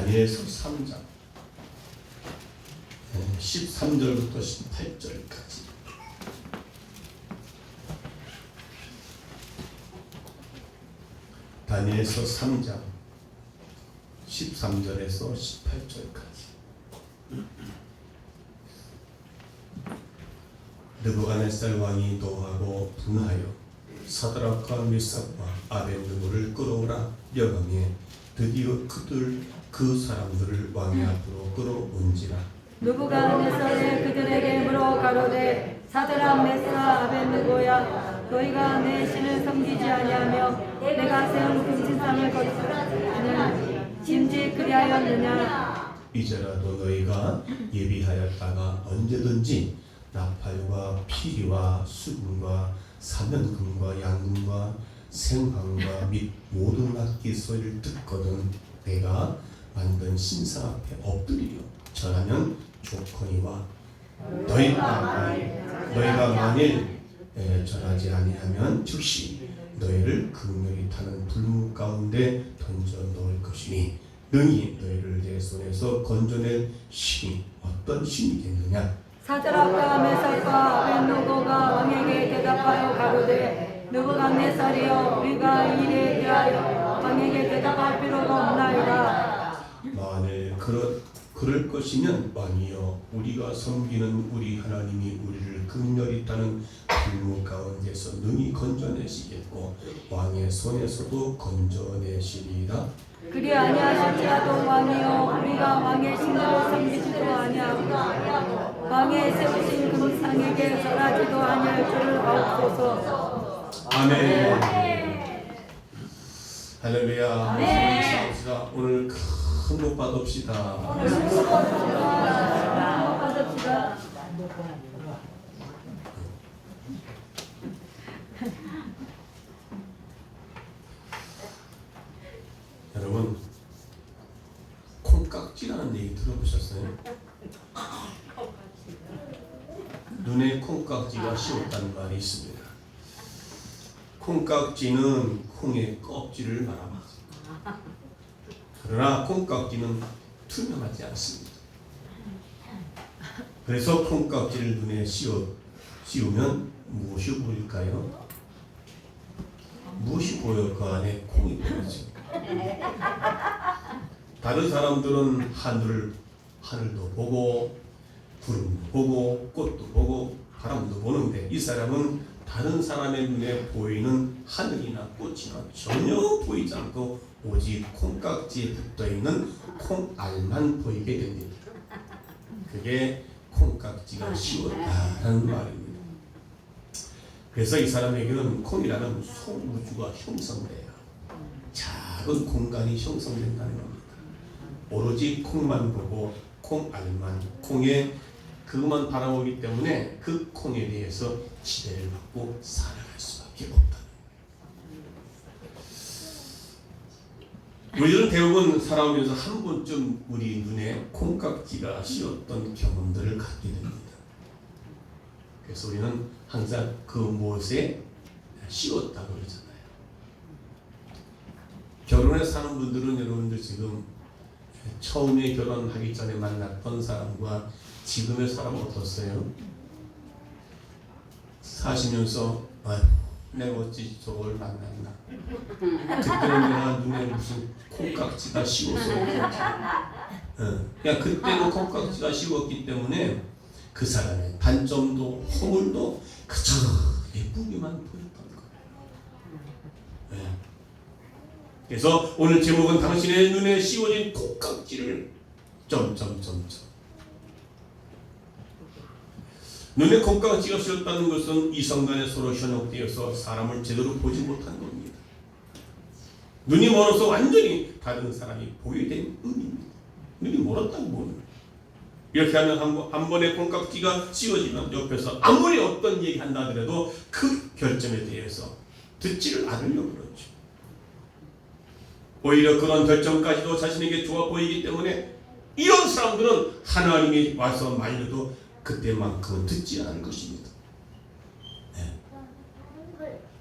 다니엘서 3장 13절부터 18절까지. 다니엘서 3장 13절에서 18절까지. 느부갓네살 왕이 노하고 분하여 사드락과 메삭과 아벳느고를 끌어오라 명하며 드디어 그 사람들을 왕의 앞으로 끌어온지라. 느부갓네살이 그들에게 물어 가로되 사드락 메삭 아벳느고야 너희가 내 신을 섬기지 아니하며 내가 세운 금신상을 거스르는 짐짓 그리하였느냐. 이제라도 너희가 예비하였다가 언제든지 나팔과 피리와 수금과 사면금과 양금과 생황과 및 모든 악기 소리를 듣거든 내가 만든 신상 앞에 엎드리려 절하면 좋거니와 너희가 만일 절하지 아니하면 즉시 너희를 극렬히 타는 불문 가운데 던져 넣을 것이니 능히 너희를 내 손에서 건져낼 신이 어떤 신이겠느냐. 사드락과 메삭과 아벳느고가 왕에게 대답하여 가로되 느부갓네살이여 우리가 이 일에 대하여 왕에게 대답할 필요가 없나이다. 만일 그럴 것이면 왕이여 우리가 섬기는 우리 하나님이 우리를 극렬히 타는 불문 가운데서 능히 건져내시겠고 왕의 손에서도 건져내시리이다. 그리 아니하실지라도 왕이여 우리가 왕의 신을 섬기지도 아니하고 왕의 세우신 금상에게 절하지도 아니할 줄을 아옵소서. 아멘. 할렐루야. 아멘. 오늘 큰 복 받읍시다. 오늘 복 받읍시다. 여러분 콩깍지라는 얘기 들어보셨어요? 눈에 콩깍지가 씌웠다는 말이 있습니다. 콩깍지는 콩의 껍질을 말합니다. 그러나 콩깍지는 투명하지 않습니다. 그래서 콩깍지를 눈에 씌우면 무엇이 보일까요? 무엇이 보여? 그 안에 콩이 보이죠. 다른 사람들은 하늘도 보고 구름도 보고 꽃도 보고 바람도 보는데 이 사람은 다른 사람의 눈에 보이는 하늘이나 꽃이나 전혀 보이지 않고 오직 콩깍지에 붙어있는 콩알만 보이게 됩니다. 그게 콩깍지가 씌웠다는 말입니다. 그래서 이 사람에게는 콩이라는 소우주가 형성돼요. 작은 공간이 형성된다는 겁니다. 오로지 콩만 보고 콩알만 콩에 그것만 바라보기 때문에 그 콩에 대해서 지배를 받고 살아갈 수밖에 없다. 우리들은 대부분 살아오면서 한 번쯤 우리 눈에 콩깍지가 씌었던 경험들을 갖게 됩니다. 그래서 우리는 항상 그 무엇에 씌웠다고 그러잖아요. 결혼해 사는 분들은 여러분들 지금 처음에 결혼하기 전에 만났던 사람과 지금의 사람 어떻어요? 사시면서 내가 어찌 저걸 만났나? 그때는 내가 눈에 무슨 콩깍지가 씌웠어. 그냥 그때는 콩깍지가 씌웠기 때문에 그 사람의 단점도 허물도 그저 예쁘기만 보였던 거예요. 그래서 오늘 제목은 당신의 눈에 씌워진 콩깍지를 눈에 콩깍지가 씌웠다는 것은 이성간에 서로 현혹되어서 사람을 제대로 보지 못한 겁니다. 눈이 멀어서 완전히 다른 사람이 보게 된 의미입니다. 눈이 멀었다고 보는 거예요. 이렇게 하면 한 번에 콩깍지가 씌워지면 옆에서 아무리 어떤 얘기 한다 하더라도 그 결점에 대해서 듣지를 않으려고 그러죠. 오히려 그런 결점까지도 자신에게 좋아 보이기 때문에 이런 사람들은 하나님이 와서 말려도 그때만큼은 듣지 않을 것입니다.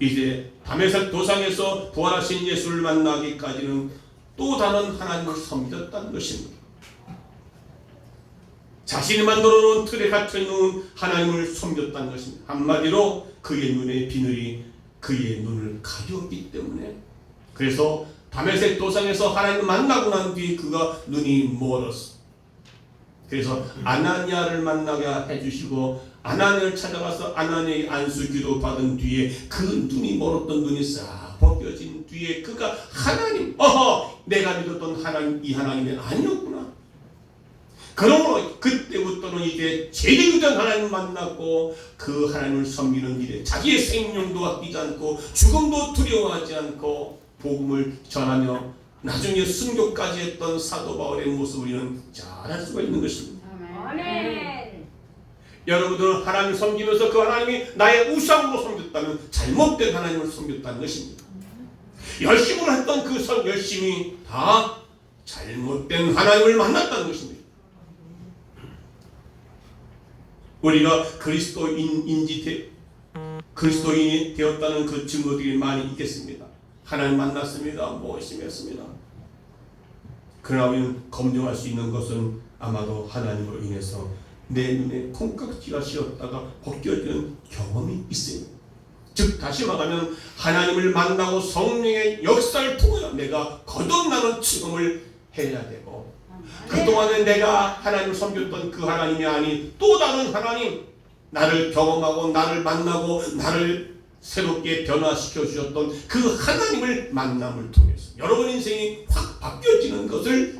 이제 다메섹 도상에서 부활하신 예수를 만나기까지는 또 다른 하나님을 섬겼다는 것입니다. 자신이 만들어 놓은 틀에 갇혀 있는 하나님을 섬겼다는 것입니다. 한마디로 그의 눈의 비늘이 그의 눈을 가렸기 때문에, 그래서 다메섹 도상에서 하나님을 만나고 난 뒤에 그가 눈이 멀었어. 그래서 아나니아를 만나게 해주시고 아나니아를 찾아가서 아나니아의 안수 기도 받은 뒤에 그 눈이 멀었던 눈이 싹 벗겨진 뒤에 그가 하나님, 내가 믿었던 하나님, 이 하나님이 아니었구나. 그러므로 그때부터는 이제 제대로된 하나님을 만났고 그 하나님을 섬기는 일에 자기의 생명도 아끼지 않고 죽음도 두려워하지 않고 복음을 전하며 나중에 순교까지 했던 사도 바울의 모습을 우리는 잘 알 수가 있는 것입니다. 아멘. 여러분들은 하나님을 섬기면서 그 하나님이 나의 우상으로 섬겼다면 잘못된 하나님을 섬겼다는 것입니다. 열심으로 했던 그 열심이 다 잘못된 하나님을 만났다는 것입니다. 우리가 그리스도인이 되었다는 그 증거들이 많이 있겠습니다. 하나님 만났습니다. 열심히 했습니다. 그러나 우리는 검증할 수 있는 것은 아마도 하나님으로 인해서 내 눈에 콩깍지가 씌었다가 벗겨지는 경험이 있어요. 즉 다시 말하면 하나님을 만나고 성령의 역사를 통하여 내가 거듭나는 체험을 해야 되고, 그동안에 내가 하나님을 섬겼던 그 하나님이 아닌 또 다른 하나님, 나를 경험하고 나를 만나고 나를 새롭게 변화시켜 주셨던 그 하나님을 만남을 통해서 여러분 인생이 확 바뀌어지는 것을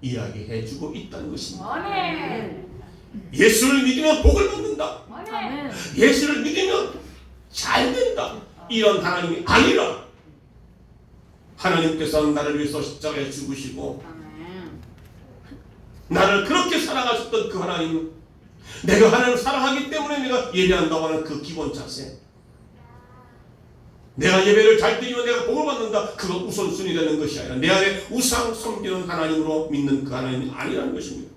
이야기해 주고 있다는 것입니다. 아멘. 예수를 믿으면 복을 받는다. 아멘. 예수를 믿으면 잘 된다. 이런 하나님이 아니라 하나님께서는 나를 위해서 십자가에 죽으시고 나를 그렇게 사랑하셨던 그 하나님, 내가 하나님을 사랑하기 때문에 내가 예배한다고 하는 그 기본 자세, 내가 예배를 잘 드리면 내가 복을 받는다, 그거 우선순위 되는 것이 아니라 내 안에 우상 섬기는 하나님으로 믿는 그 하나님이 아니라는 것입니다.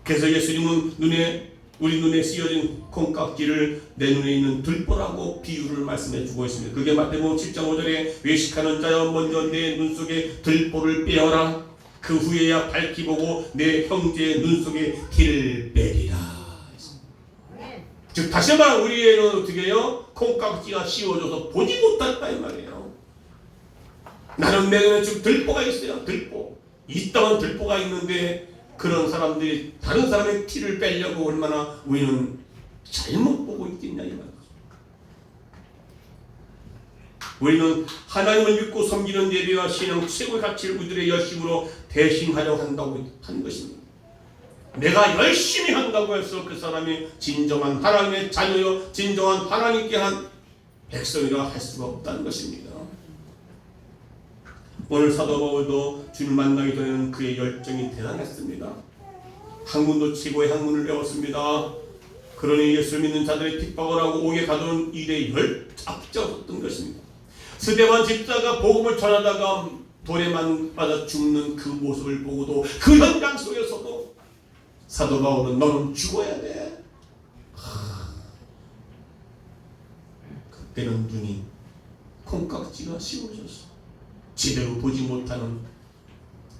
그래서 예수님은 우리 눈에 씌어진 콩깍지를 내 눈에 있는 들보라고 비유를 말씀해 주고 있습니다. 그게 마태복음 7장 5절에 외식하는 자여 먼저 내 눈 속에 들보를 빼어라. 그 후에야 밝히 보고 내 형제의 눈 속에 티를 빼리라. 즉 다시 말하면 우리에는 어떻게 해요? 콩깍지가 씌워져서 보지 못했다 이 말이에요. 나는 내 눈에 지금 들보가 있어요. 들보. 있다면 들보가 있는데 그런 사람들이 다른 사람의 티를 빼려고 얼마나 우리는 잘못 보고 있겠냐 이 말이죠. 우리는 하나님을 믿고 섬기는 예배와 신앙 최고의 가치를 우리들의 열심으로 대신하려고 한다고 한 것입니다. 내가 열심히 한다고 해서 그 사람이 진정한 하나님의 자녀요 진정한 하나님께 한 백성이라 할 수가 없다는 것입니다. 오늘 사도 바울도 주를 만나기 전에는 그의 열정이 대단했습니다. 학문도 최고의 학문을 배웠습니다. 그러니 예수 믿는 자들의 핍박을 하고 옥에 가두는 일에 앞장섰던 것입니다. 스데반 집사가 복음을 전하다가 돌에만 맞아 죽는 그 모습을 보고도 그 현장 속에서도 사도 바울은 너는 죽어야 돼. 그때는 눈이 콩깍지가 씌워졌어. 제대로 보지 못하는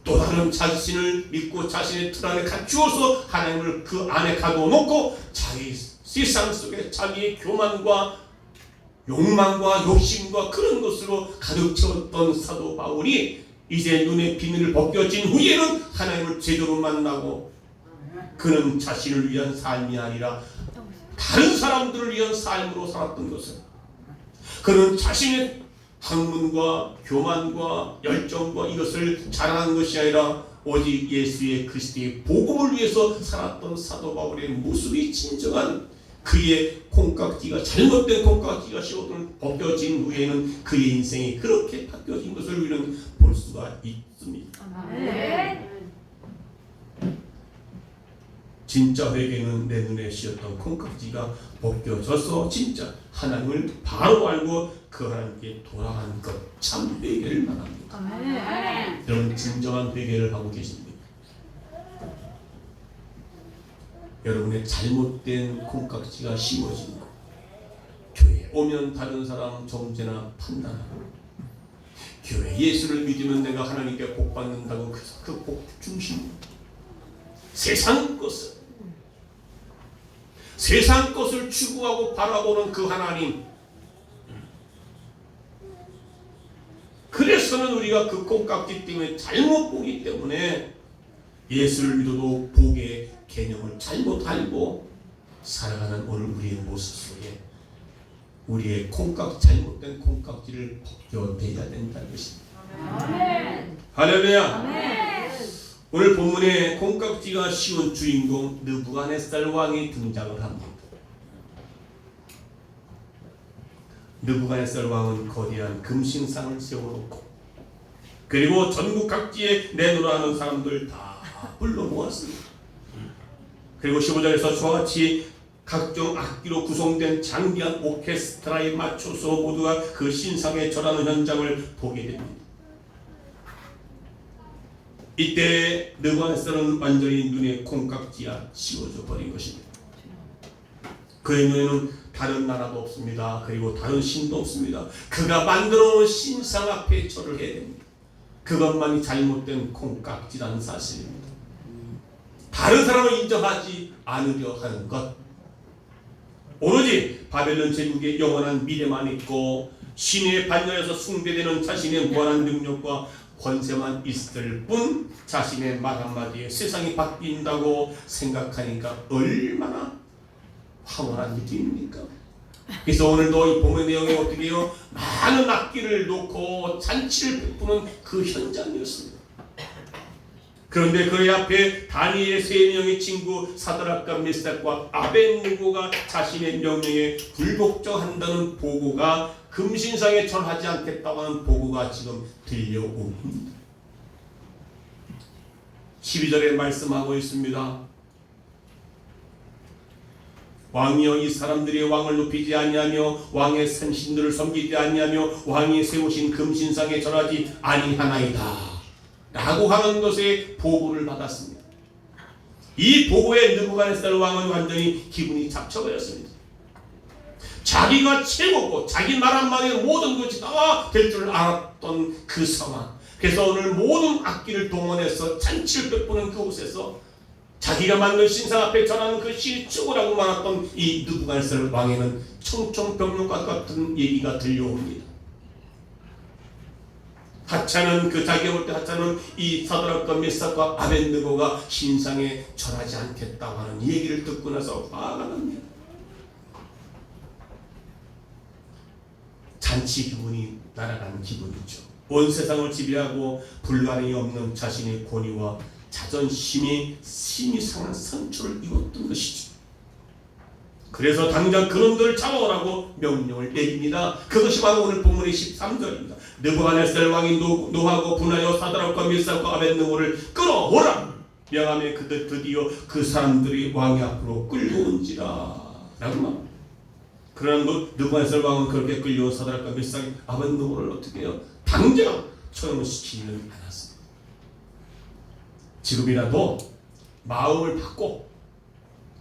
또 다른 자신을 믿고 자신의 틀 안에 갖추어서 하나님을 그 안에 가둬놓고 자기 세상 속에 자기의 교만과 욕망과 욕심과 그런 것으로 가득 채웠던 사도 바울이 이제 눈의 비늘을 벗겨진 후에는 하나님을 제대로 만나고 그는 자신을 위한 삶이 아니라 다른 사람들을 위한 삶으로 살았던 것을, 그는 자신의 학문과 교만과 열정과 이것을 자랑한 것이 아니라 오직 예수의 그리스도의 복음을 위해서 살았던 사도 바울의 모습이 진정한 그의 콩깍지가 잘못된 콩깍지가 벗겨진 후에는 그의 인생이 그렇게 바뀌어진 것을 우리는 볼 수가 있습니다. 아멘. 진짜 회개는 내 눈에 씌었던 콩깍지가 벗겨져서 진짜 하나님을 바로 알고 그 하나님께 돌아가는 것, 참 회개를 말합니다. 아멘. 여러분 진정한 회개를 하고 계십니까? 여러분의 잘못된 콩깍지가 씌워진 것, 교회에 오면 다른 사람 정죄나 판단하고, 교회 예수를 믿으면 내가 하나님께 복 받는다고 그 복 중심, 세상 것을 추구하고 바라보는 그 하나님, 그래서는 우리가 그 콩깍지 때문에 잘못 보기 때문에 예수를 믿어도 복의 개념을 잘못 알고 살아가는 오늘 우리의 모습 속에 우리의 잘못된 콩깍지를 벗겨내야 된다는 것입니다. 아멘. 할렐루야. 아멘. 오늘 본문에 콩깍지가 씌운 주인공 느부갓네살 왕이 등장을 합니다. 느부갓네살 왕은 거대한 금신상을 세워놓고, 그리고 전국 각지에 내노라는 사람들 다 불러 모았습니다. 그리고 15절에서 저와 같이 각종 악기로 구성된 장대한 오케스트라에 맞춰서 모두가 그 신상에 절하는 현장을 보게 됩니다. 이때 느부갓네살은 완전히 눈에 콩깍지가 씌워져 버린 것입니다. 그의 눈에는 다른 나라도 없습니다. 그리고 다른 신도 없습니다. 그가 만들어 놓은 신상 앞에 절을 해야 됩니다. 그것만이 잘못된 콩깍지라는 사실입니다. 다른 사람을 인정하지 않으려 하는 것, 오로지 바벨론 제국의 영원한 미래만 있고 신의 반열에서 숭배되는 자신의 무한한 능력과 권세만 있을 뿐 자신의 말 한마디에 세상이 바뀐다고 생각하니까 얼마나 황홀한 일입니까? 그래서 오늘도 이 본문 내용이 어떻게 해요? 많은 악기를 놓고 잔치를 베푸는 그 현장이었습니다. 그런데 그의 앞에 다니엘의 세 명의 친구 사드락과 메삭과 아벳느고가 자신의 명령에 불복종한다는 보고가, 금신상에 절하지 않겠다고 하는 보고가 지금 들려옵니다. 12절에 말씀하고 있습니다. 왕이여, 이 사람들이 왕을 높이지 아니하며 왕의 선신들을 섬기지 아니하며 왕이 세우신 금신상에 절하지 아니하나이다 라고 하는 것에 보고를 받았습니다. 이 보고에 느부갓네살 왕은 완전히 기분이 잡쳐버렸습니다. 자기가 최고고 자기 말 한마디에 모든 것이 다 될 줄 알았던 그 상황, 그래서 오늘 모든 악기를 동원해서 잔치를 베푸는 그곳에서 자기가 만든 신상 앞에 절하는 그 신이 최고라고 말했던 이 느부갓네살 왕에는 청청병력과 같은 얘기가 들려옵니다. 하찮은 그 자기가 볼 때 하찮은 이 사드락과 메삭과 아벳느고가 신상에 절하지 않겠다고 하는 얘기를 듣고 나서 화가 납니다. 잔치 기분이 날아가는 기분이죠. 온 세상을 지배하고 불가능이 없는 자신의 권위와 자존심이 심히 상한 상처를 입었던 것이죠. 그래서 당장 그놈들을 잡아오라고 명령을 내립니다. 그것이 바로 오늘 본문의 13절입니다. 느부갓네살 왕이 노하고 분하여 사드락과 메삭과 아벳느고를 끌어오라 명함에 그들 드디어 그 사람들이 왕의 앞으로 끌려온지라 라고 말합니다. 그러나 느부갓네살 왕은 그렇게 끌려온 사드락과 메삭 아벳느고를 어떻게 해요? 당장 처형시키지는 않았습니다. 지금이라도 마음을 바꿔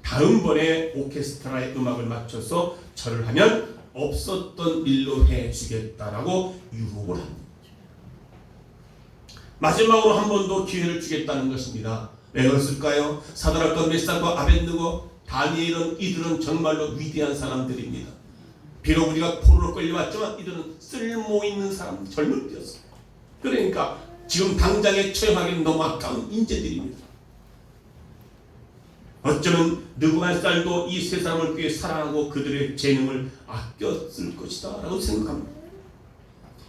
다음번에 오케스트라의 음악을 맞춰서 절을 하면 없었던 일로 해주겠다라고 유혹을 합니다. 마지막으로 한 번 더 기회를 주겠다는 것입니다. 왜 그랬을까요? 사드락과 메삭과 아벳느고, 다니엘은 이들은 정말로 위대한 사람들입니다. 비록 우리가 포로로 끌려왔지만 이들은 쓸모있는 사람, 젊은 때였어요. 그러니까 지금 당장에 처형하기는 너무 아까운 인재들입니다. 어쩌면 느부갓네살도 이 세 사람을 꽤 사랑하고 그들의 재능을 아꼈을 것이다 라고 생각합니다.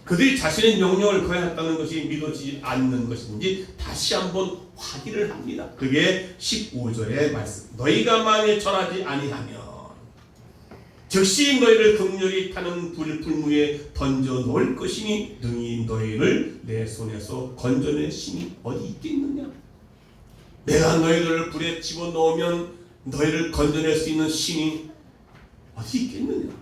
그들이 자신의 명령을 거행했다는 것이 믿어지지 않는 것인지 다시 한번 확인을 합니다. 그게 15절의 말씀. 너희가 만일 절하지 아니하면 즉시 너희를 극렬히 타는 불무에 던져 놓을 것이니 능히 너희를 내 손에서 건져낼 신이 어디 있겠느냐. 내가 너희들을 불에 집어넣으면 너희를 건져낼 수 있는 신이 어디 있겠느냐.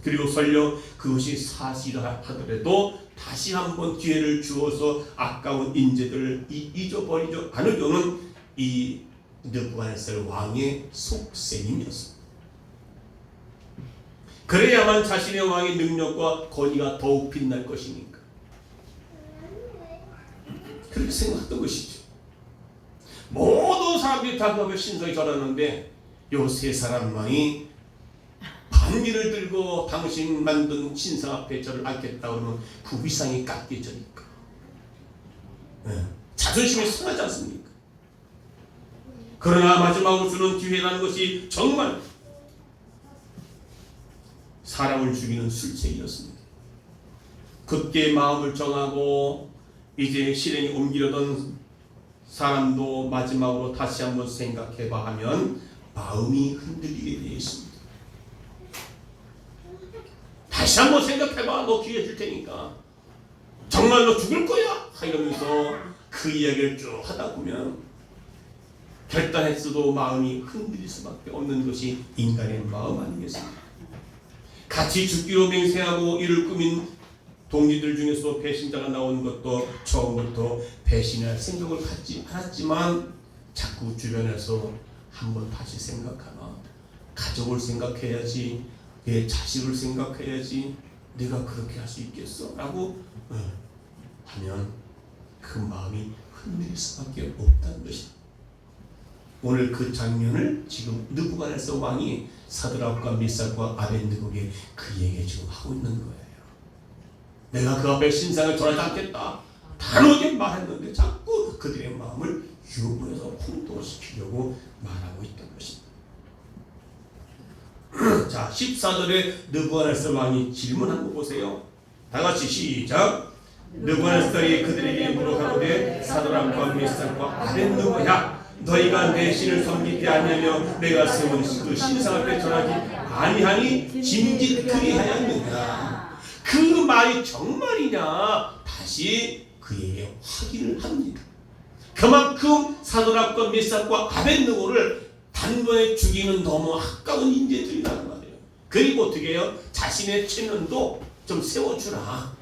그리고 설령 그것이 사실이라 하더라도 다시 한번 기회를 주어서 아까운 인재들을 잊어버리지 않으려는 이 느부갓네살 왕의 속셈이었습니다. 그래야만 자신의 왕의 능력과 권위가 더욱 빛날 것이니까. 그렇게 생각했던 것이죠. 모든 사람들이 다 그 신성에 절하는데 요 세 사람만이 반미를 들고 당신 만든 신상 앞에 절을 앉겠다 그러면 그 위상이 깎여지니까. 자존심이 상하지 않습니까? 그러나 마지막으로 주는 기회라는 것이 정말 사람을 죽이는 술책이었습니다. 그때 마음을 정하고 이제 실행에 옮기려던 사람도 마지막으로 다시 한번 생각해봐 하면 마음이 흔들리게 되어 있습니다. 다시 한번 생각해봐. 너 기회 줄 테니까. 정말 너 죽을 거야? 이러면서 그 이야기를 쭉 하다 보면 결단했어도 마음이 흔들릴 수밖에 없는 것이 인간의 마음 아니겠습니까? 같이 죽기로 맹세하고 이를 꾸민 동지들 중에서 배신자가 나오는 것도 처음부터 배신할 생각을 갖지 않았지만 자꾸 주변에서 한번 다시 생각하나 가족을 생각해야지, 내 자식을 생각해야지, 내가 그렇게 할 수 있겠어? 라고 하면 그 마음이 흔들릴 수밖에 없다는 것이다. 오늘 그 장면을 지금 느부갓네살 왕이 사드락과 미삭과 아벤느고에게 그 얘기 지금 하고 있는 거예요. 내가 그 앞에 신상을 절하지 않겠다 단호하게 말했는데 자꾸 그들의 마음을 유혹해서 혼동시키려고 말하고 있던 것입니다. 자, 14절에 느부갓네살 왕이 질문한 거 보세요. 다 같이 시작. 느부갓네살이 그들에게 물어가로되 사드락과 미삭과 아벤느고야, 너희가 내 신을 섬기지 아니하며 내가 세운 그 신상 앞에 절하지 아니하니 짐짓 그리하였느냐. 그 말이 정말이냐 다시 그에게 확인을 합니다. 그만큼 사드락과 미삭과 아벤느고를 단번에 죽이는 너무 아까운 인재들이라는 말이에요. 그리고 어떻게 해요? 자신의 체면도 좀 세워주라.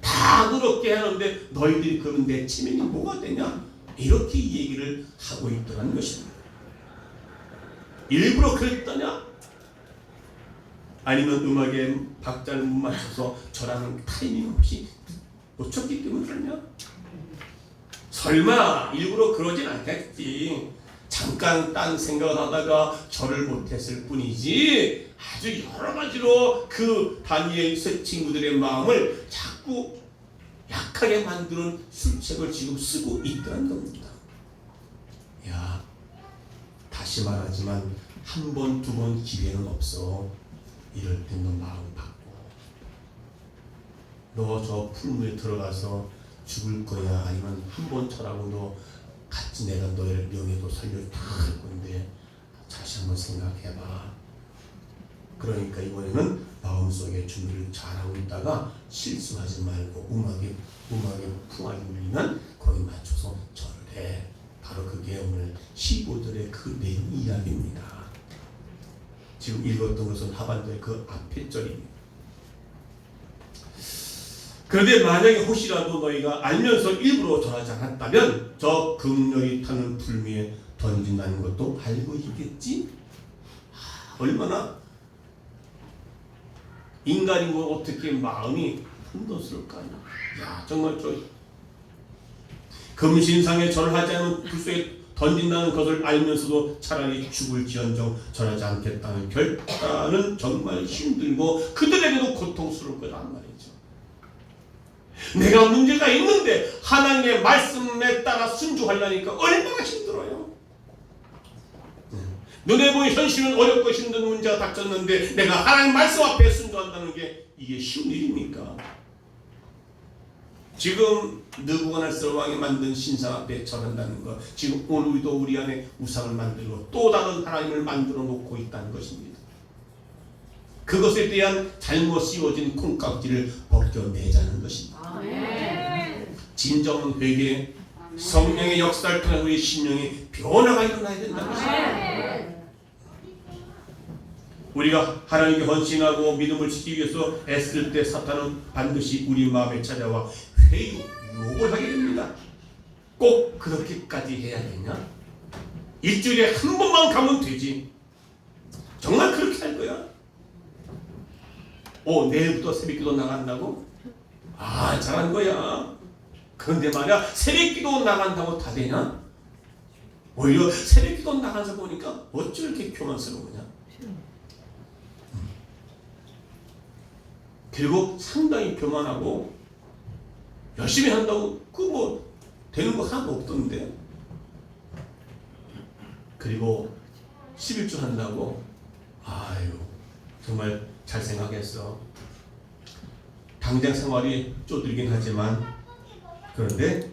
다 그렇게 하는데 너희들이 그런 내 체면이 뭐가 되냐? 이렇게 얘기를 하고 있더라는 것입니다. 일부러 그랬더냐? 아니면 음악에 박자를 못 맞춰서 절하는 타이밍 없이 놓쳤기 때문에 그러냐? 설마 일부러 그러진 않겠지. 잠깐 딴 생각을 하다가 절을 못했을 뿐이지 아주 여러 가지로 그 다니엘 친구들의 마음을 자꾸 약하게 만드는 술책을 지금 쓰고 있다는 겁니다. 야, 다시 말하지만 한 번, 두 번 기회는 없어. 이럴 때 너 마음 바꿔. 너 저 풀무에 들어가서 죽을 거야. 아니면 한 번 절하고 너 같이 내가 너의 명예도 살려줄 건데 다시 한번 생각해봐. 그러니까 이번에는 마음속에 준비를 잘하고 있다가 실수하지 말고 음악에 풍악이 울리면 거기 맞춰서 절을 해. 바로 그게 오늘 15절의 그 내용 이야기입니다. 지금 읽었던 것은 하반절의 그 앞에 절입니다. 그런데 만약에 혹시라도 너희가 알면서 일부러 절하지 않았다면 저 극렬히 타는 불미에 던진다는 것도 알고 있겠지? 얼마나 인간이 뭐 어떻게 마음이 흔들었을까요? 야, 정말 저 금신상에 절하지 않은 불속에 던진다는 것을 알면서도 차라리 죽을지언정 절하지 않겠다는 결단은 정말 힘들고 그들에게도 고통스러울 거란 말이죠. 내가 문제가 있는데 하나님의 말씀에 따라 순종하려니까 얼마나 힘들어요. 눈에 보이는 현실은 어렵고 힘든 문제가 닥쳤는데 내가 하나님 말씀 앞에 순종한다는 게 이게 쉬운 일입니까? 지금 느부갓네살 왕이 만든 신상 앞에 절한다는 것, 지금 오늘도 우리 안에 우상을 만들고 또 다른 하나님을 만들어 놓고 있다는 것입니다. 그것에 대한 잘못 씌워진 콩깍지를 벗겨내자는 것입니다. 아멘. 진정한 회개, 성령의 역사를 통해 우리 심령의 변화가 일어나야 된다는 것입니다. 우리가 하나님께 헌신하고 믿음을 지키기 위해서 애쓸 때 사탄은 반드시 우리 마음에 찾아와 회유, 욕을 하게 됩니다. 꼭 그렇게까지 해야 되냐? 일주일에 한 번만 가면 되지. 정말 그렇게 할 거야? 내일부터 새벽기도 나간다고? 잘한 거야. 그런데 말이야, 새벽기도 나간다고 다 되냐? 오히려 새벽기도 나가서 보니까 어찌 이렇게 교만스러우냐? 그리고 상당히 교만하고 열심히 한다고 뭐 되는 거 하나도 없던데. 그리고 11조 한다고 정말 잘 생각했어. 당장 생활이 쪼들긴 하지만 그런데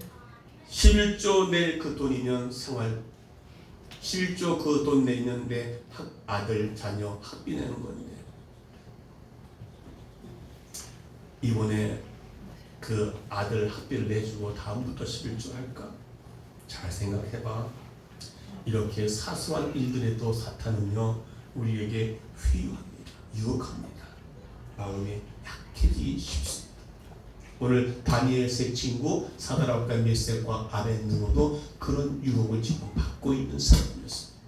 11조 낼 그 돈이면 생활 11조 그 돈 내면 내 아들 자녀 학비 내는 건데 이번에 그 아들 학비를 내주고 다음부터 11조 할까? 잘 생각해봐. 이렇게 사소한 일들에도 사탄은요 우리에게 회유합니다. 유혹합니다. 마음이 약해지기 쉽습니다. 오늘 다니엘 세 친구 사드락과 메섹과 아벳느고도 그런 유혹을 지금 받고 있는 사람이었습니다.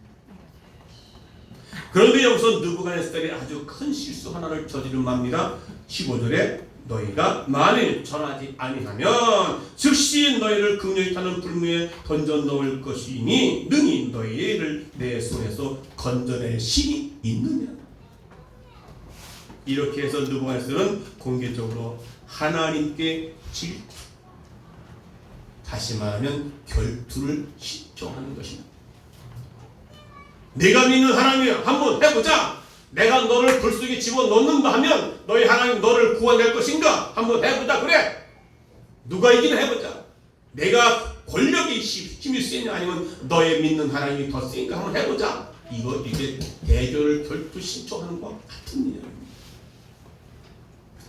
그런데 여기서 느부갓네살이 아주 큰 실수 하나를 저지름합니다. 15절에 너희가 만일 전하지 아니하면 즉시 너희를 극렬히 타는 불무에 던져 넣을 것이니 능히 너희를 내 손에서 건져낼 신이 있느냐. 이렇게 해서 느부갓네살은 공개적으로 하나님께 질투, 다시 말하면 결투를 신청하는 것입니다. 내가 믿는 하나님이야, 한번 해보자. 내가 너를 불 속에 집어넣는다 하면 너희 하나님 너를 구원할 것인가? 한번 해보자. 그래, 누가 이기나 해보자. 내가 권력이 힘이 세냐 아니면 너의 믿는 하나님이 더 세니까 한번 해보자. 이게 대결을 결투 신청하는 것과 같은 일입니다.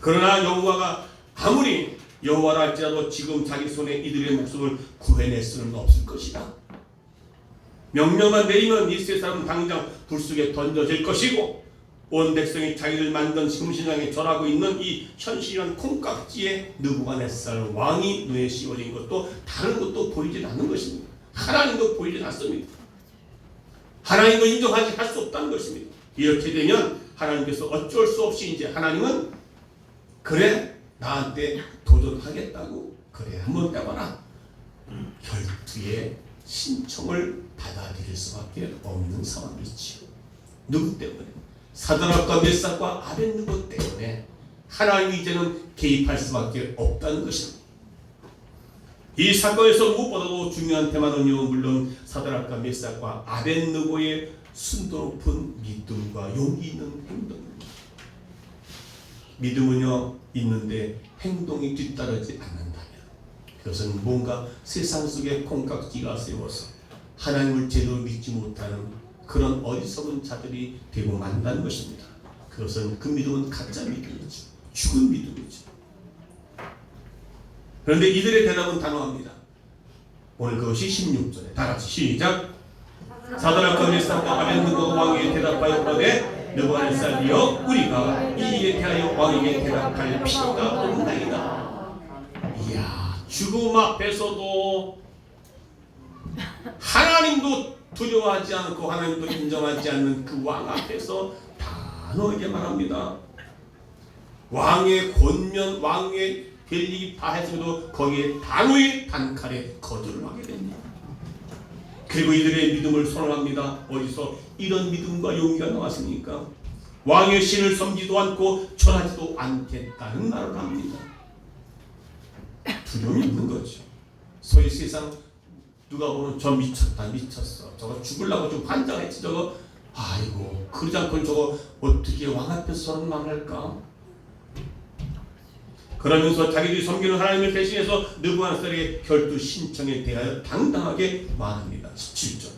그러나 여호와가 아무리 여호와라 할지라도 지금 자기 손에 이들의 목숨을 구해낼 수는 없을 것이다. 명령만 내리면 이 세 사람은 당장 불 속에 던져질 것이고 온 백성이 자기를 만든 금신상에 절하고 있는 이 현실한 콩깍지에 느부갓네살 왕이 눈에 씌워진 것도 다른 것도 보이지 않는 것입니다. 하나님도 보이지 않습니다. 하나님도 인정하지 할 수 없다는 것입니다. 이렇게 되면 하나님께서 어쩔 수 없이 이제 하나님은 그래 나한테 도전하겠다고 그래 한번 해봐라. 결투의 신청을 받아들일 수밖에 없는 상황이지요. 누구 때문에? 사드락과 메삭과 아벳느고 때문에 하나님이 이제는 개입할 수밖에 없다는 것입니다. 이 사건에서 무엇보다도 중요한 테마는요, 물론 사드락과 메삭과 아벳느고의 순도 높은 믿음과 용기 있는 행동입니다. 믿음은요 있는데 행동이 뒤따르지 않는다면 그것은 뭔가 세상 속에 콩깍지가 세워서 하나님을 제대로 믿지 못하는 그런 어리석은 자들이 되고 만다는 것입니다. 그것은 그 믿음은 가짜 믿음이죠. 죽은 믿음이죠. 그런데 이들의 대답은 단호합니다. 오늘 그것이 16절에 다 같이 시작. 사드락과 메삭과 아벳느고 왕에게 대답하여 그러되 느부갓네살이여 우리가 이 일에 대하여 왕에게 대답할 필요가 없나이다. 이야, 죽음 앞에서도 하나님도 두려워하지 않고 하나님도 인정하지 않는 그 왕 앞에서 단호하게 말합니다. 왕의 권면, 왕의 될 일이 다 했어도 거기에 단호히 단칼에 거절을 하게 됩니다. 그리고 이들의 믿음을 선언합니다. 어디서 이런 믿음과 용기가 나왔습니까? 왕의 신을 섬기지도 않고 절하지도 않겠다는 말을 합니다. 두려움이 있는 거죠. 소위 세상 누가 보면 저 미쳤다, 미쳤어, 저거 죽으려고 좀 환장했지, 저거 아이고 그러지 않고 저거 어떻게 왕 앞에서 선언만 할까? 그러면서 자기들이 섬기는 하나님을 대신해서 느부갓네살의 결투 신청에 대하여 당당하게 말합니다. 17절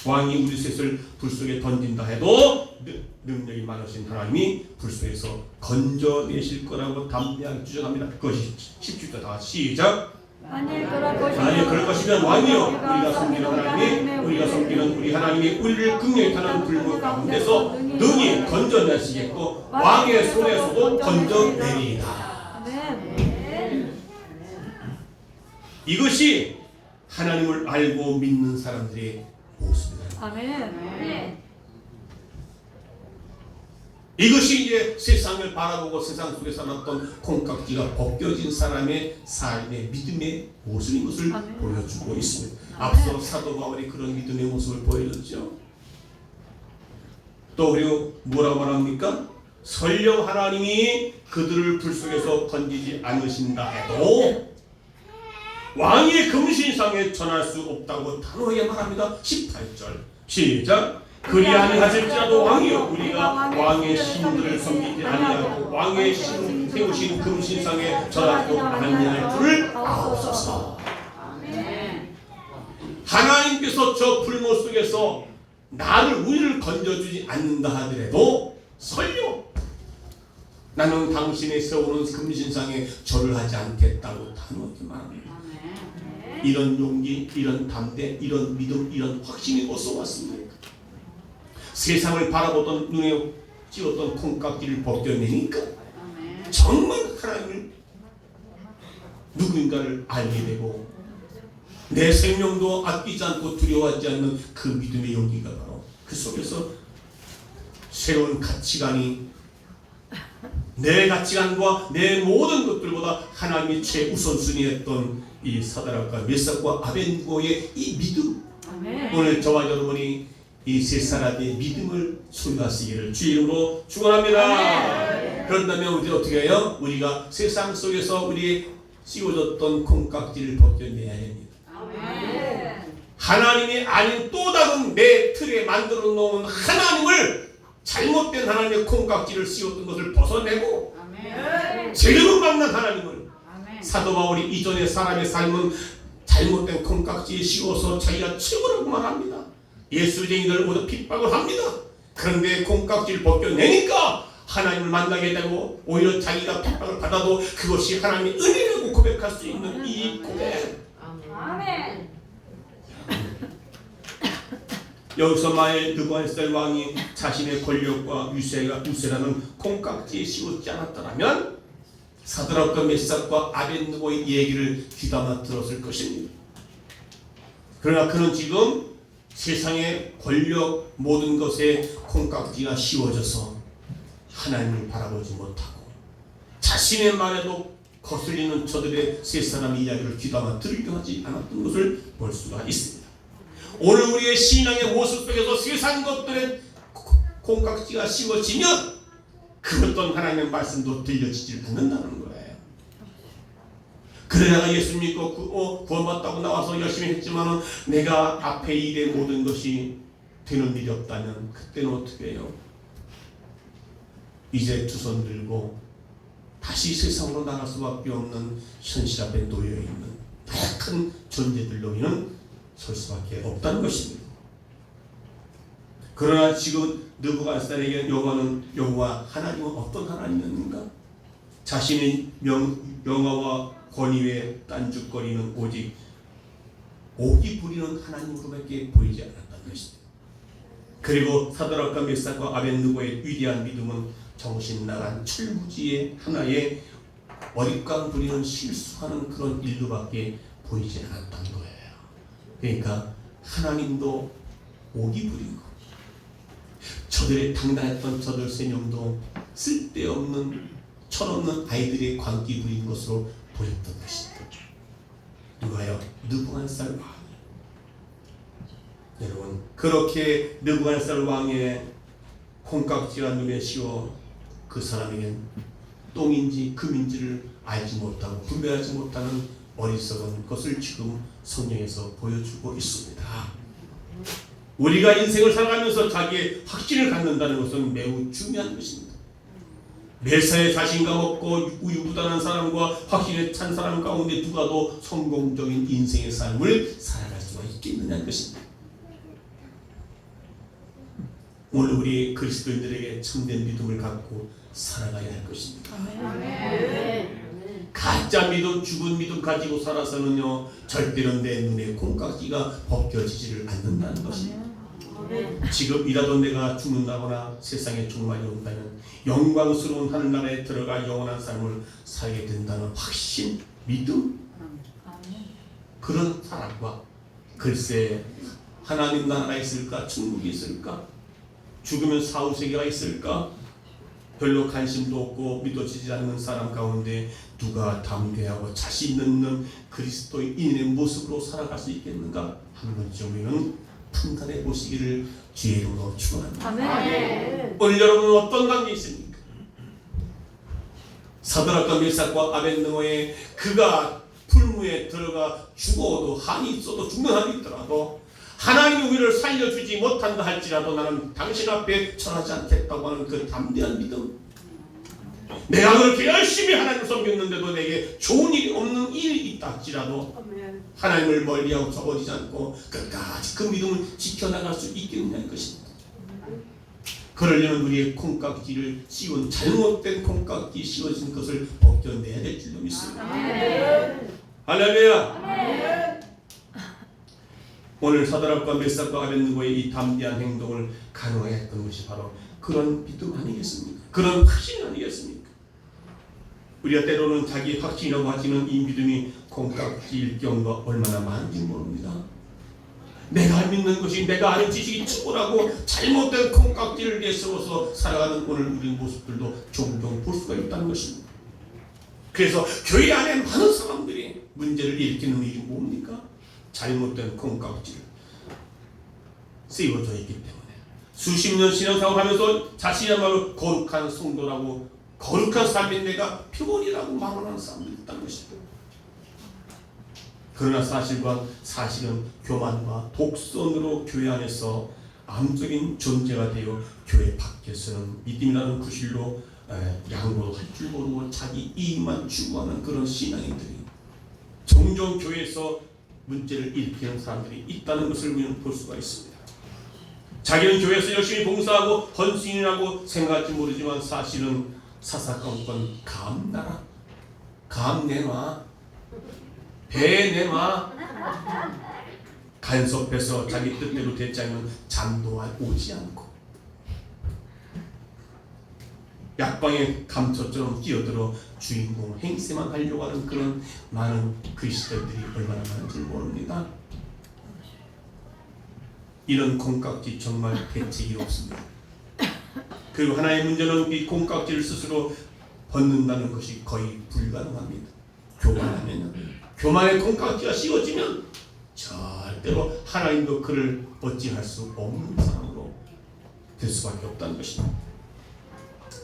왕이 우리 셋을 불 속에 던진다 해도 능력이 많으신 하나님이 불 속에서 건져내실 거라고 담대하게 주장합니다. 그것이 17절 다 시작. 만일 그럴 것이면 왕이여 우리가 섬기는 하나님이 우리가 섬기는 우리 하나님이 우리를 극렬히 타는 불문 가운데서 능히 건져내시겠고 왕의 손에서도 건져내리이다. 이것이 하나님을 알고 믿는 사람들의 모습입니다. 아멘. 이것이 이제 세상을 바라보고 세상 속에 살았던 콩깍지가 벗겨진 사람의 삶의 믿음의 모습인 것을 보여주고 있습니다. 앞서 사도 바울이 그런 믿음의 모습을 보여줬죠. 또 그리고 뭐라고 말합니까? 설령 하나님이 그들을 불 속에서 건지지 않으신다 해도 왕의 금신상에 전할 수 없다고 단호하게 말합니다. 18절 시작. 그리 아니하실지라도 왕이여 우리가 왕의 신들을 섬기지 아니하고 왕의 신 세우신 금신상에 전하고 아니할 줄을 아옵소서. 하나님께서 저 불모 속에서 나를 우리를 건져주지 않는다 하더라도 설령 나는 당신의 세우는 금신상에 절을 하지 않겠다고 단호하게 말합니다. 이런 용기, 이런 담대, 이런 믿음, 이런 확신이 어디서 왔습니까? 세상을 바라보던 눈에 띄었던 콩깍지를 벗겨내니까 정말 하나님을 누구인가를 알게 되고 내 생명도 아끼지 않고 두려워하지 않는 그 믿음의 용기가 바로 그 속에서 새로운 가치관이 내 가치관과 내 모든 것들보다 하나님이 최우선순위했던 이 사드락과 메삭과 아벤고의 이 믿음, 오늘 저와 여러분이 이 세 사람의 믿음을 소유하시기를 주의 이름으로 축원합니다. 그런다면 우리 어떻게 해요? 우리가 세상 속에서 우리 씌워졌던 콩깍지를 벗겨내야 됩니다. 하나님이 아닌 또 다른 내 틀에 만들어 놓은 하나님을 잘못된 하나님의 콩깍지를 씌웠던 것을 벗어내고 제대로 만난 하나님을 사도 바울이 이전의 사람의 삶은 잘못된 콩깍지에 씌워서 자기가 최고라고 말합니다. 예수쟁이들 모두 핍박을 합니다. 그런데 콩깍지를 벗겨내니까 하나님을 만나게 되고 오히려 자기가 핍박을 받아도 그것이 하나님의 은혜라고 고백할 수 있는 이 고백. 아멘. 여기서 만일 느부갓네살 왕이 자신의 권력과 유세라는 콩깍지에 씌우지 않았더라면 사드락과 메삭과 아벤느고의 얘기를 귀담아 들었을 것입니다. 그러나 그는 지금 세상의 권력 모든 것에 콩깍지가 씌워져서 하나님을 바라보지 못하고 자신의 말에도 거슬리는 저들의 세 사람의 이야기를 귀담아 들으려 하지 않았던 것을 볼 수가 있습니다. 오늘 우리의 신앙의 모습 속에서 세상 것들의 콩깍지가 씌워지면 그 어떤 하나님의 말씀도 들려지지 않는다는 거예요. 그래 내가 예수 믿고 구원받다고 나와서 열심히 했지만 내가 앞에 일의 모든 것이 되는 일이 없다면 그때는 어떻게 해요? 이제 두 손 들고 다시 세상으로 나갈 수밖에 없는 현실 앞에 놓여있는 다양한 존재들로 인한 설 수밖에 없다는 것입니다. 그러나 지금 느부갓네살에게 여호와 하나님은 어떤 하나님이었는가? 자신의 명화와 권위에 딴죽거리는 오직 오기 부리는 하나님으로밖에 보이지 않았다는 것입니다. 그리고 사드락과 메삭과 아벤느고의 위대한 믿음은 정신 나간 철부지의 하나의 어릿광 부리는 실수하는 그런 일로밖에 보이지 않았던 거예요. 그러니까 하나님도 오기 부린 것, 저들의 당당했던 저들 세 명도 쓸데없는 철없는 아이들의 광기 부린 것으로 보였던 것입니다. 누가요? 느부갓네살 왕. 여러분 그렇게 느부갓네살 왕의 콩깍지가 눈에 씌워 그 사람에겐 똥인지 금인지를 알지 못하고 분별하지 못하는 어리석은 것을 지금 성경에서 보여주고 있습니다. 우리가 인생을 살아가면서 자기의 확신을 갖는다는 것은 매우 중요한 것입니다. 매사에 자신감 없고 우유부단한 사람과 확신에 찬 사람 가운데 누가 더 성공적인 인생의 삶을 살아갈 수가 있겠느냐는 것입니다. 오늘 우리 그리스도인들에게 참된 믿음을 갖고 살아가야 할 것입니다. 가짜 믿음, 죽은 믿음 가지고 살아서는요 절대로 내 눈에 콩깍지가 벗겨지지를 않는다는 것입니다. 지금이라도 내가 죽는다거나 세상에 종말이 온다면 영광스러운 하늘나라에 들어가 영원한 삶을 살게 된다는 확신, 믿음, 그런 사람과 글쎄 하나님 나라가 있을까? 천국이 있을까? 죽으면 사후세계가 있을까? 별로 관심도 없고 믿어지지 않는 사람 가운데 누가 담대하고 자신 있는 그리스도인의 모습으로 살아갈 수 있겠는가? 한 번쯤 우리는 판단해 보시기를 주의 이름으로 축원합니다. 아멘. 오늘 여러분은 어떤 관계 있습니까? 사드락과 메삭과 아벳느고의 그가 풀무에 들어가 죽어도 한이 있어도 죽는 한이 있더라도 하나님이 우리를 살려주지 못한다 할지라도 나는 당신 앞에 절하지 않겠다고 하는 그 담대한 믿음, 내가 그렇게 열심히 하나님을 섬겼는데도 내게 좋은 일이 없는 일이 있다 할지라도 하나님을 멀리하고 접어지지 않고 끝까지 그 믿음을 지켜나갈 수 있겠느냐는 것입니다. 그러려면 우리의 콩깍지를 씌운 잘못된 콩깍지 씌워진 것을 벗겨내야 될 줄로 믿습니다. 할렐루야. 오늘 사드락과 메삭과 아벳느고의 이 담대한 행동을 가능하게 했던 것이 바로 그런 믿음 아니겠습니까? 그런 확신 아니겠습니까? 우리가 때로는 자기 확신이라고 하지만 이 믿음이 콩깍지일 경우가 얼마나 많은지 모릅니다. 내가 믿는 것이 내가 아는 지식이 충분하고 잘못된 콩깍지를 내세워서 살아가는 오늘 우리 모습들도 종종 볼 수가 있다는 것입니다. 그래서 교회 안에 많은 사람들이 문제를 일으키는 일이 뭡니까? 잘못된 콩깍지를 씌워져 있기 때문에 수십 년 신앙생활하면서 자신이야말로 거룩한 성도라고 거룩한 삶인 내가 표본이라고 말하는 사람들이 있다는 것입니다. 그러나 사실은 교만과 독선으로 교회 안에서 암적인 존재가 되어 교회 밖에서는 믿음이라는 구실로 양보할 줄 모르고 자기 이익만 추구하는 그런 신앙인들이 종종 교회에서 문제를 일으키는 사람들이 있다는 것을 우리는 볼 수가 있습니다. 자기는 교회에서 열심히 봉사하고 헌신이라고 생각할지 모르지만 사실은 사사건건 감나라, 감내놔, 배내놔, 간섭해서 자기 뜻대로 되지 않으면 잠도 오지 않고 약방의 감초처럼 끼어들어 주인공 행세만 하려고 하는 그런 많은 그리스도인들이 얼마나 많은지 모릅니다. 이런 콩깍지 정말 대책이 없습니다. 그리고 하나의 문제는 이 콩깍지를 스스로 벗는다는 것이 거의 불가능합니다. 교만의 콩깍지가 씌워지면 절대로 하나님도 그를 어찌할 수 없는 사람으로 될 수밖에 없다는 것입니다.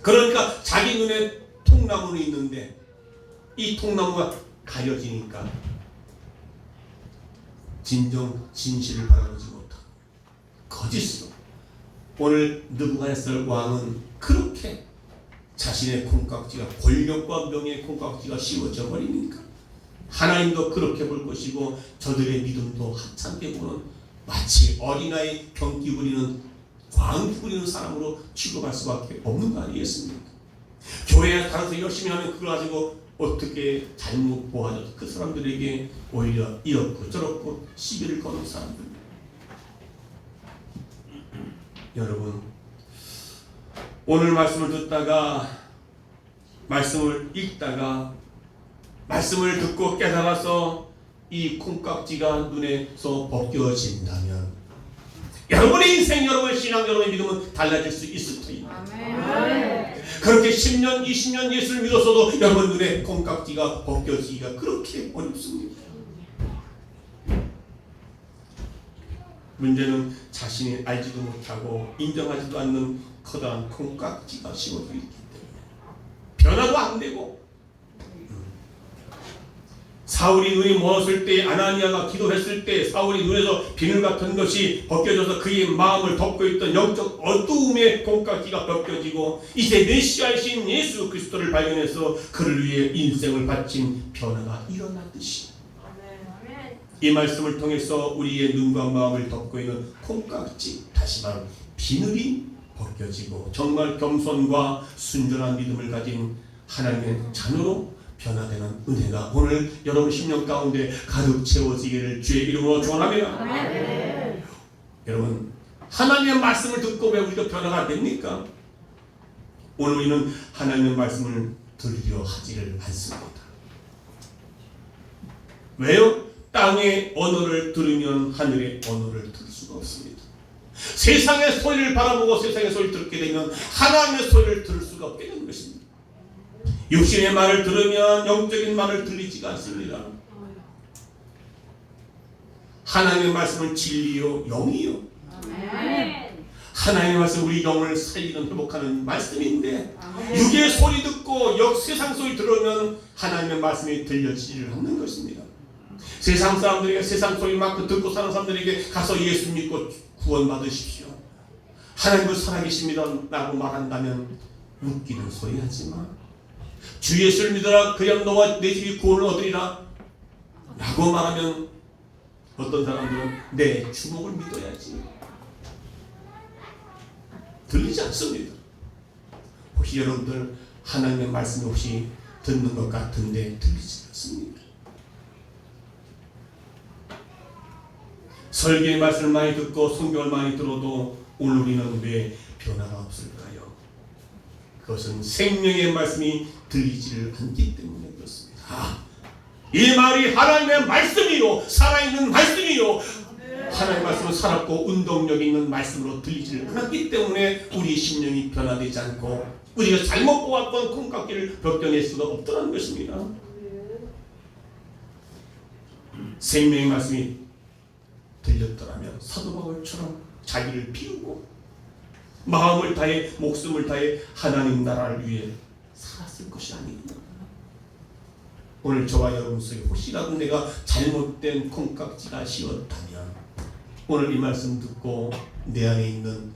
그러니까 자기 눈에 통나무는 있는데 이 통나무가 가려지니까 진정 진실을 바라보지 못하고 거짓으로 오늘 느부갓네살 왕은 그렇게 자신의 콩깍지가 권력과 명예의 콩깍지가 씌워져 버리니까 하나님도 그렇게 볼 것이고 저들의 믿음도 하찮게 보는 마치 어린아이 경기 부리는 광기 부리는 사람으로 취급할 수밖에 없는 거 아니겠습니까? 교회에 가서 열심히 하면 그걸 가지고 어떻게 잘못 보아줘서 그 사람들에게 오히려 이렇고 저렇고 시비를 거는 사람들. 여러분 오늘 말씀을 듣다가 말씀을 읽다가 말씀을 듣고 깨달아서 이 콩깍지가 눈에서 벗겨진다면 여러분의 인생, 여러분의 신앙, 여러분의 믿음은 달라질 수 있을 터입니다. 그렇게 10년, 20년 예수를 믿었어도 여러분 눈에 콩깍지가 벗겨지기가 그렇게 어렵습니다. 문제는 자신이 알지도 못하고 인정하지도 않는 커다란 콩깍지가 씌워져 있기 때문에 변화도 안 되고 사울이 눈이 멀었을 때 아나니아가 기도했을 때 사울이 눈에서 비늘 같은 것이 벗겨져서 그의 마음을 덮고 있던 영적 어두움의 콩깍지가 벗겨지고 이제 메시아이신 예수 그리스도를 발견해서 그를 위해 인생을 바친 변화가 일어났듯이 이 말씀을 통해서 우리의 눈과 마음을 덮고 있는 콩깍지 다시 말하면 비늘이 벗겨지고 정말 겸손과 순전한 믿음을 가진 하나님의 자녀로 변화되는 은혜가 오늘 여러분 심령 가운데 가득 채워지기를 주의 이름으로 축원합니다. 여러분 하나님의 말씀을 듣고 왜 우리가 변화가 됩니까? 오늘 우리는 하나님의 말씀을 들으려 하지를 않습니다. 왜요? 땅의 언어를 들으면 하늘의 언어를 들을 수가 없습니다. 세상의 소리를 바라보고 세상의 소리를 듣게 되면 하나님의 소리를 들을 수가 없게 되는 것입니다. 육신의 말을 들으면 영적인 말을 들리지가 않습니다. 하나님의 말씀은 진리요 영이요. 하나님의 말씀 우리 영을 살리는 회복하는 말씀인데 육의 소리 듣고 세상 소리 들으면 하나님의 말씀이 들려지지를 않는 것입니다. 세상 사람들에게 세상 소리 막 듣고 사는 사람들에게 가서 예수 믿고 구원 받으십시오. 하나님은 살아계십니다 라고 말한다면 웃기는 소리 하지마. 주 예수를 믿어라 그냥 너와 내 집이 구원을 얻으리라 라고 말하면 어떤 사람들은 내 주먹을 믿어야지. 들리지 않습니다. 혹시 여러분들 하나님의 말씀이 혹시 듣는 것 같은데 들리지 않습니까? 설교의 말씀을 많이 듣고 성경을 많이 들어도 오늘 우리는 왜 변화가 없을까요? 그것은 생명의 말씀이 들리지를 않기 때문에 그렇습니다. 이 말이 하나님의 말씀이요 살아있는 말씀이요 하나님의 말씀은 살았고 운동력 있는 말씀으로 들리지를 않았기 때문에 우리 심령이 변화되지 않고 우리가 잘못 보았던 콩깍지를 벗겨낼 수가 없더라는 것입니다. 생명의 말씀이 들렸더라면 사도 바울처럼 자기를 비우고 마음을 다해 목숨을 다해 하나님 나라를 위해 살았을 것이 아닙니다. 오늘 저와 여러분 속에 혹시라도 내가 잘못된 콩깍지가 씌었다면 오늘 이 말씀 듣고 내 안에 있는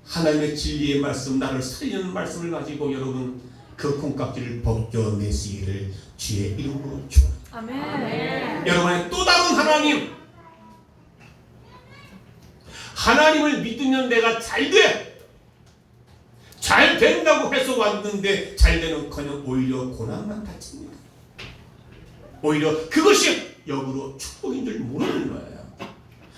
하나님의 진리의 말씀 나를 살리는 말씀을 가지고 여러분 그 콩깍지를 벗겨내시기를 주의 이름으로 축원합니다. 아멘. 여러분의 또 다른 하나님을 믿으면 내가 잘 된다고 해서 왔는데 잘 되는커녕 오히려 고난만 닥칩니다. 오히려 그것이 역으로 축복인 줄 모르는 거예요.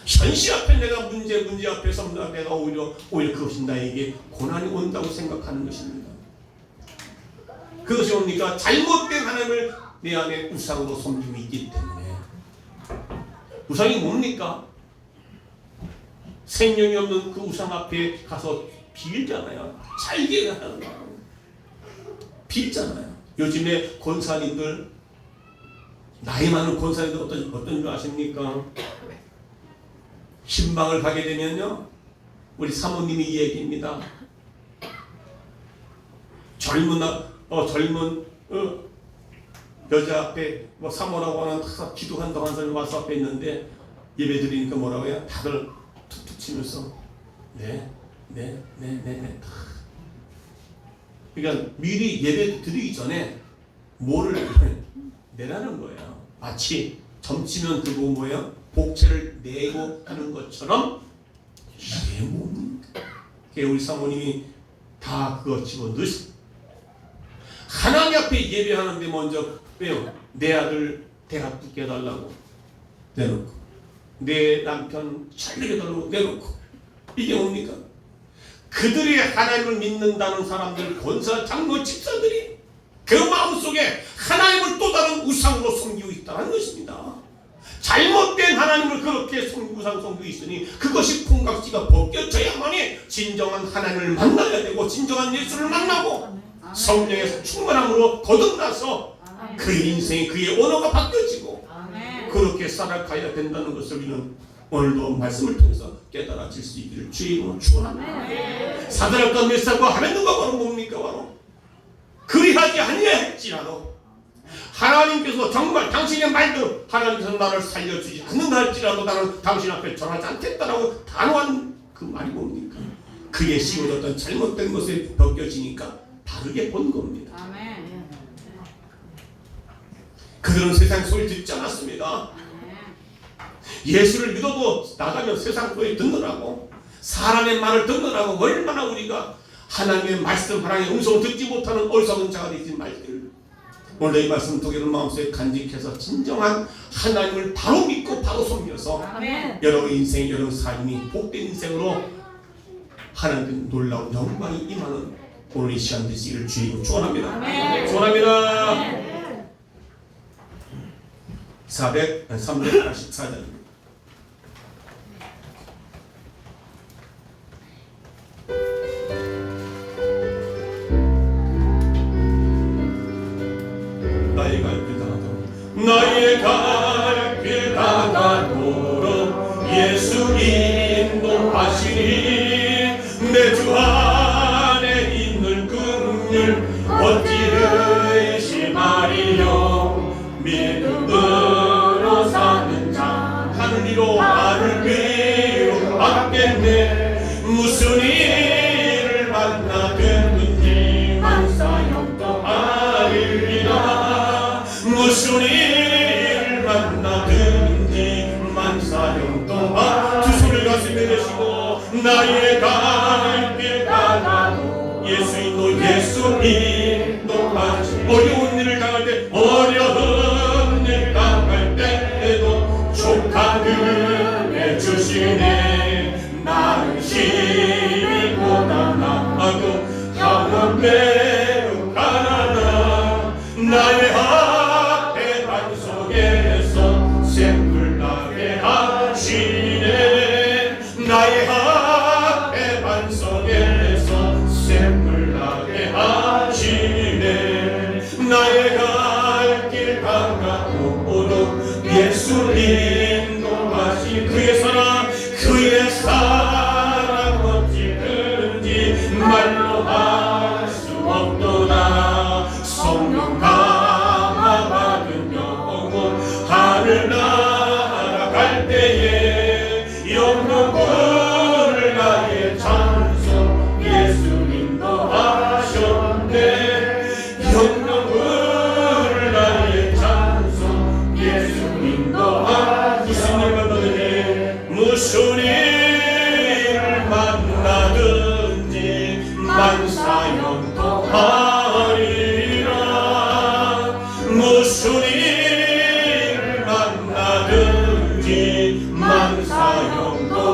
현실 앞에 내가 문제 앞에 서면 내가 오히려 그것이 나에게 고난이 온다고 생각하는 것입니다. 그것이 뭡니까? 잘못된 하나님을 내 안에 우상으로 섬기고 있기 때문에. 우상이 뭡니까? 생명이 없는 그 우상 앞에 가서 빌잖아요. 잘게 하는 거예요. 빌잖아요. 요즘에 권사님들 나이 많은 권사님들 어떤 줄 아십니까? 신방을 가게 되면요 우리 사모님이 이 얘기입니다. 젊은 여자 앞에 사모라고 하는 기도한다고 하는 사람이 와서 앞에 있는데 예배 드리니까 뭐라고 해요? 다들 툭툭 치면서 네. 그러니까 미리 예배 드리기 전에 뭐를 내라는 거예요. 마치 점치면 그거 뭐예요? 복채를 내고 하는 것처럼 이게 뭡니까? 우리 사모님이 다 그거 집어넣으시. 하나님 앞에 예배하는데 먼저 왜요? 내 아들 대학 붙게 해달라고 내놓고 내 남편 잘 되게 해달라고 내놓고 이게 뭡니까? 그들이 하나님을 믿는다는 사람들 권사 장로 집사들이 그 마음속에 하나님을 또 다른 우상으로 섬기고 있다는 것입니다. 잘못된 하나님을 그렇게 우상 섬기고 있으니 그것이 콩깍지가 벗겨져야만이 진정한 하나님을 만나야 되고 진정한 예수를 만나고 성령의 충만함으로 거듭나서 그의 인생이 그의 언어가 바뀌어지고 그렇게 살아가야 된다는 것을 우리는 오늘도 말씀을 통해서 깨달아질 수 있기를 주의 이름으로 축원합니다. 사드락과 메삭과 아벤노가 바로 뭡니까? 바로 그리하지 아니할지라도 하나님께서 정말 당신의 말대로 하나님께서 나를 살려주지 않는다 할지라도 나는 당신 앞에 절하지 않겠다라고 단호한 그 말이 뭡니까? 그의 씌워졌던 잘못된 것에 벗겨지니까 다르게 본 겁니다. 아멘. 그들은 세상 소리 듣지 않았습니다. 예수를 믿어도 나가면 세상 소리 듣느라고 사람의 말을 듣느라고 얼마나 우리가 하나님의 말씀 하나님의 음성을 듣지 못하는 어리석은 자가 되지 말기를 오늘 이 말씀 두 개를 마음속에 간직해서 진정한 하나님을 바로 믿고 바로 섬겨서 아멘. 여러분 인생 여러분 삶이 복된 인생으로 하나님의 놀라운 영광이 임하는 오늘 이 시간 되시기를 주의로 축원합니다. 축원합니다. 384절 이로 나를 위로받겠네. 무슨 일을 만나든지 만사형통 하리라. 무슨 일을 만나든지 만사형통 두 손을 가슴에 대시고 나의 갈 길 가나도 예수 인도하지. 어려운 일을 당할 때 어려운 일 당할 때에도 족한 은혜 주시네. 나는 힘이 고단하고 영혼 매우 가난하. 나의 앞에 반석에서 샘물 나게 하시네. 나의 앞에 반석에서 샘물 나게 하시네. 나의 갈 길 가까우도록 예수 인도하시. 그의 사랑 어찌든지 말로 할 수 없도다. 성령 감화 받은 영혼 하늘 날아갈 때에 영혼을 나의 찬송 예수 인도하셨네. 영혼을 나의 찬송 예수 인도하셨네. 무슨 일을 만나든지 만사형통하리라. 무슨 일을 만나든지 만사형통하리라.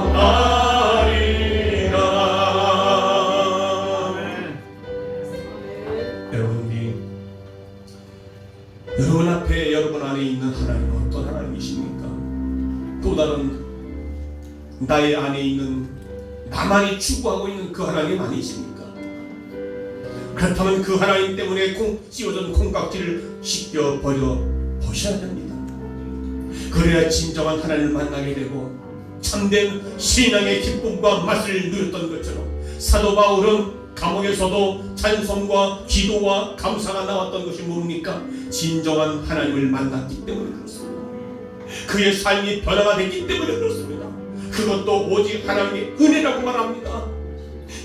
여러분 앞에 여러분 안에 있는 하나님은 어떤 하나님이십니까? 또 다른 나의 안에 있는 나만이 추구하고 있는 그 하나님 아니십니까? 그렇다면 그 하나님 때문에 찢어진 콩깍지를 씻겨 버려 보셔야 됩니다. 그래야 진정한 하나님을 만나게 되고 참된 신앙의 기쁨과 맛을 누렸던 것처럼 사도 바울은 감옥에서도 찬송과 기도와 감사가 나왔던 것이 뭡니까? 진정한 하나님을 만났기 때문에 그렇습니다. 그의 삶이 변화가 됐기 때문에 그렇습니다. 그것도 오직 하나님의 은혜라고 말합니다.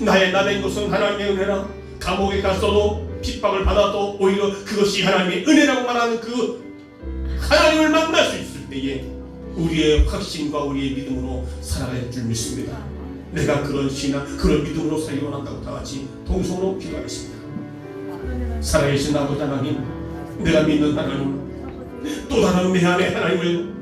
나의 나된 것은 하나님의 은혜라. 감옥에 갔어도 핍박을 받아도 오히려 그것이 하나님의 은혜라고 말하는 그 하나님을 만날 수 있을 때에 우리의 확신과 우리의 믿음으로 살아갈 줄 믿습니다. 내가 그런 신앙, 그런 믿음으로 살기 원한다고 다 같이 동성으로 기도하겠습니다. 살아계신 아버지 하나님, 내가 믿는 하나님, 또 다른 내 안의 하나님을